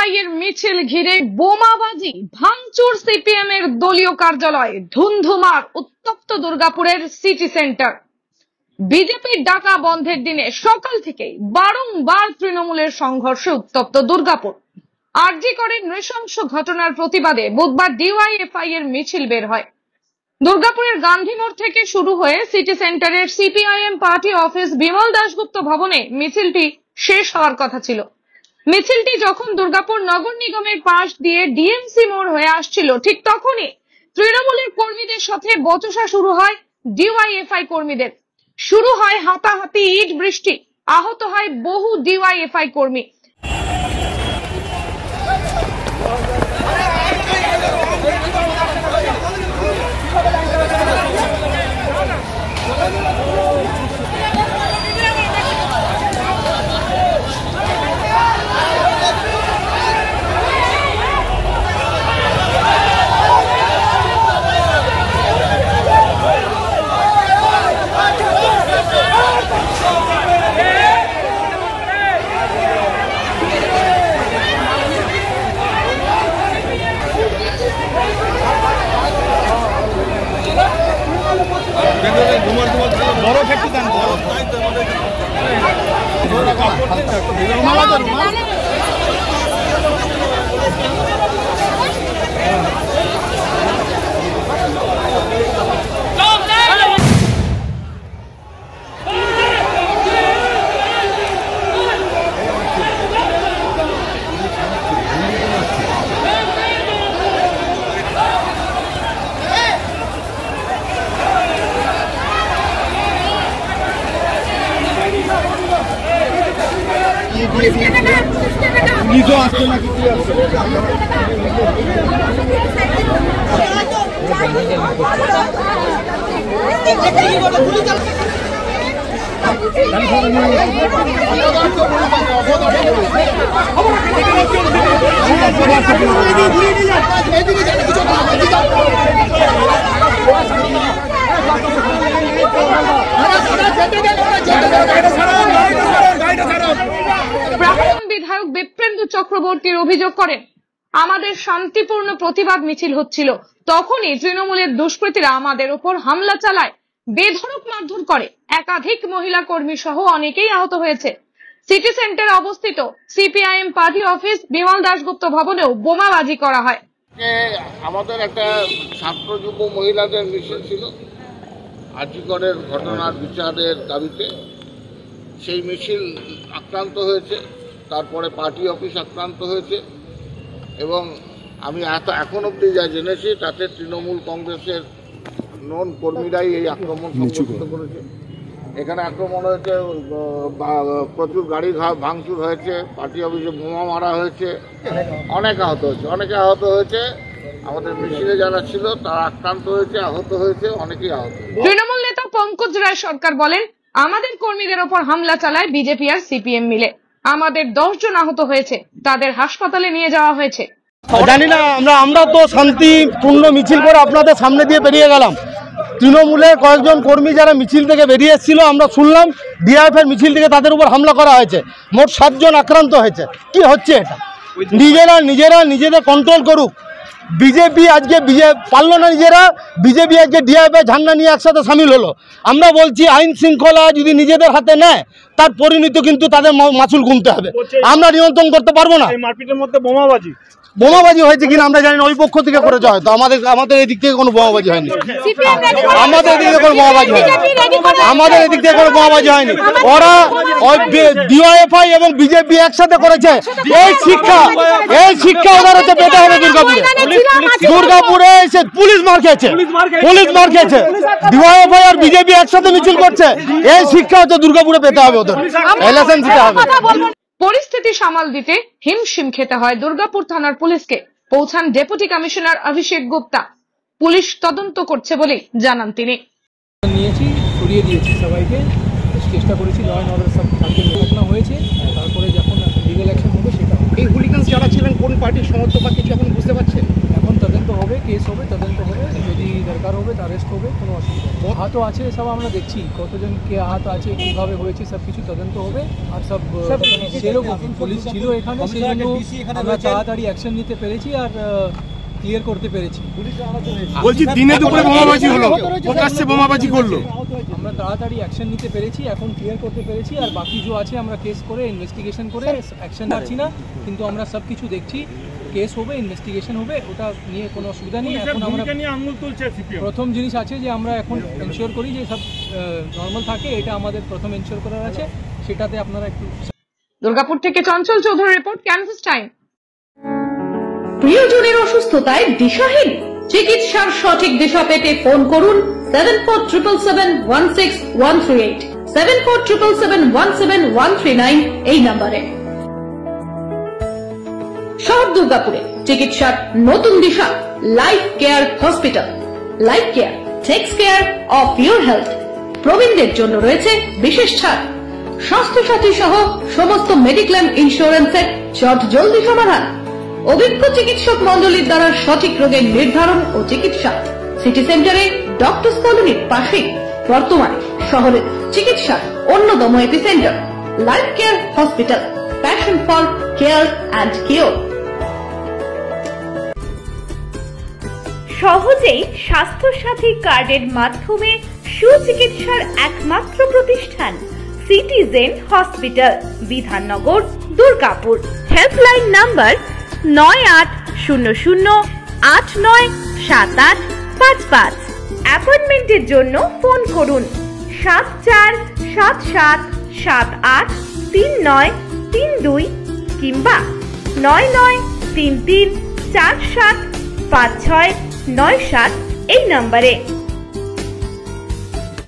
DYFI এর মিছিল ঘিরে বোমাবাজি, ভাঙচুর সিপিএম এর দলীয় কার্যালয়, ধুন্ধুমার উত্তপ্ত দুর্গাপুরের সিটি সেন্টার। বিজেপির ডাকা বন্ধের দিনে সকাল থেকেই বারংবার তৃণমূলের সংঘর্ষে উত্তপ্ত দুর্গাপুর। আরজি করের নৃশংস ঘটনার প্রতিবাদে বুধবার ডিওয়াইএফআই এর মিছিল বের হয়। দুর্গাপুরের গান্ধী মোড় থেকে শুরু হয়ে সিটি সেন্টারের CPIM party office Bimal Dasgupta ভবনে মিছিলটি শেষ হওয়ার কথা ছিল। মিছিলটি যখন দুর্গাপুর নগর নিগমের পাশ দিয়ে ডিএমসি মোড় হয়ে আসছিল, ঠিক তখনই তৃণমূলের কর্মীদের সাথে বচসা শুরু হয় ডিওয়াইএফআই কর্মীদের। শুরু হয় হাতাহাতি, ইট বৃষ্টি, আহত হয় বহু ডিওয়াইএফআই কর্মী। প্রাক্তন বিধায়ক বিপ্রেন্দু চক্রবর্তীর অভিযোগ করেন, আমাদের শান্তিপূর্ণ প্রতিবাদ মিছিল হচ্ছিল, তখনই তৃণমূলের দুষ্কৃতীরা আমাদের উপর হামলা চালায়, বেধড়ক মারধর করে। একাধিক মহিলা কর্মী সহ অনেকেই আহত হয়েছে। সিটি সেন্টারে অবস্থিত CPIM party office Bimal Dasgupta ভবনেও বোমাবাজি করা হয়। আমাদের একটা ছাত্র যুব মহিলাদের মিছিল ছিল আরজি করের ঘটনার বিচারের দাবিতে। সেই মিছিল আক্রান্ত হয়েছে, তারপরে পার্টি অফিস আক্রান্ত হয়েছে এবং আমি এখন অব্দি যা জেনেছি তাতে তৃণমূল কংগ্রেসের নন কর্মীরাই এই আক্রমণ সংঘটিত করেছে। এখানে আক্রমণ হয়েছে, প্রচুর গাড়ি ভাঙচুর হয়েছে, পার্টি অফিসে বোমা মারা হয়েছে, অনেকে আহত হয়েছে। আমাদের মিছিলে যারা ছিল তারা আক্রান্ত হয়েছে, আহত হয়েছে, অনেকেই আহত। তৃণমূল নেতা পঙ্কজ রায় সরকার বলেন, আমাদের কর্মীদের ওপর হামলা চালায় বিজেপি আর সিপিএম মিলে। আমাদের 10 জন আহত হয়েছে, তাদের হাসপাতালে নিয়ে যাওয়া হয়েছে। জানি না, আমরা তো শান্তিপূর্ণ মিছিল করে আপনাদের সামনে দিয়ে বেরিয়ে গেলাম। তৃণমূলের কয়েকজন কর্মী যারা মিছিল থেকে বেরিয়ে এসেছিল, আমরা শুনলাম ডিআইএফআই মিছিল থেকে তাদের উপর হামলা করা হয়েছে। মোট 7 জন আক্রান্ত হয়েছে। কি হচ্ছে এটা? নিজেদের কন্ট্রোল করুক। বিজেপি আজকে পারল না, বিজেপি আজকে ডিআইএফআই ঝান্ডা নিয়ে একসাথে সামিল হলো। আমরা বলছি আইন শৃঙ্খলা যদি নিজেদের হাতে নেয়, তার পরিণতি কিন্তু তাদের মাসুল গুনতে হবে। আমরা নিয়ন্ত্রণ করতে পারবো না। মারপিটের মধ্যে বোমাবাজি হয়েছে কিনা আমরা জানি না, ওই পক্ষ থেকে করেছে হয়তো। আমাদের এই দিক থেকে কোনো বোমাবাজি হয়নি। আমাদের এদিক থেকে কোনো বোমাবাজি হয়নি। ওরা ডিওয়াইএফআই এবং বিজেপি একসাথে করেছে। এই শিক্ষা ওদের হচ্ছে পেতে হবে। দুর্গাপুরে এসে পুলিশ মার খেয়েছে। ডিওয়াইএফআই আর বিজেপি একসাথে মিছিল করছে। এই শিক্ষা হচ্ছে দুর্গাপুরে পেতে হবে, ওদের ইলেকশন দিতে হবে। পরিস্থিতি সামাল দিতে হিমশিম খেতে হয় দুর্গাপুর থানার পুলিশকে। পৌঁছান ডেপুটি কমিশনার অভিষেক গুপ্তা। পুলিশ তদন্ত করছে বলে জানান তিনি। সরিয়ে দিয়েছি সবাইকে, চেষ্টা করেছি ল অ্যান্ড অর্ডার সব ঘটনা হয়েছে, তারপরে যখন লিগাল অ্যাকশন হবে সেটা। এই হুলিগান যারা ছিলেন কোন পার্টির সমর্থক বা কিছু এখন বুঝতে পারছেন? এখন তদন্ত হবে, কেস হবে, তদন্ত হবে, যদি দরকার হবে তো অ্যারেস্ট হবে, কোনো অসুবিধা নেই। আহত আছে সব আমরা দেখছি, কতজন কে আহত আছে, কীভাবে হয়েছে সব কিছু তদন্ত হবে। আর সব সেরকম পুলিশ ছিল এখানে, সেই জন্য আমরা তাড়াতাড়ি অ্যাকশন নিতে পেরেছি আর ক্লিয়ার করতে পেরেছি। বলছি দিনে দুপুরে বোমাবাজি হলো, প্রকাশ্যে বোমাবাজি করলো, আমরা তাড়াতাড়ি অ্যাকশন নিতে পেরেছি, এখন ক্লিয়ার করতে পেরেছি। আর বাকি যে আছে আমরা কেস করে ইনভেস্টিগেশন করে অ্যাকশন পাচ্ছি না, কিন্তু আমরা সব কিছু দেখছি। কেস হবে, ইনভেস্টিগেশন হবে, ওটা নিয়ে কোনো অসুবিধা নেই। এখন আমরা প্রথম জিনিস আছে যে আমরা এখন এনশিওর করি যে সব নর্মাল থাকে, এটা আমাদের প্রথম এনশিওর করার আছে, সেটাতে আপনারা একটু। দুর্গাপুর থেকে Chanchal Chowdhury report, canvas time. প্রিয়জনের অসুস্থতায় দিশাহীন, চিকিৎসার সঠিক দিশা পেতে ফোন করুন 7477716138, 7477171139 এই নম্বরে। শহর দুর্গাপুরে চিকিৎসার নতুন দিশা, life care hospital. Life care takes care of your health. প্রবীণদের জন্য রয়েছে বিশেষ ছাড়। স্বাস্থ্য সাথী সহ সমস্ত মেডিক্লেম ইন্স্যুরেন্সের চট জলদি সমাধান। অভিজ্ঞ চিকিৎসক মন্ডলীর দ্বারা সঠিক রোগের নির্ধারণ ও চিকিৎসা। সিটি সেন্টারে ডক্টরস কলোনির পাশে বর্তমানে শহরের চিকিৎসার অন্যতম epicentre life care hospital, passion for care and cure. সহজেই স্বাস্থ্যসাথী কার্ডের মাধ্যমে সুচিকিৎসার একমাত্র প্রতিষ্ঠান citizen hospital, Bidhannagar, Durgapur. Helpline number 9800897855। অ্যাপয়েন্টমেন্টের জন্য ফোন করুন 7477783932 কিংবা 9933475697 এই নম্বরে।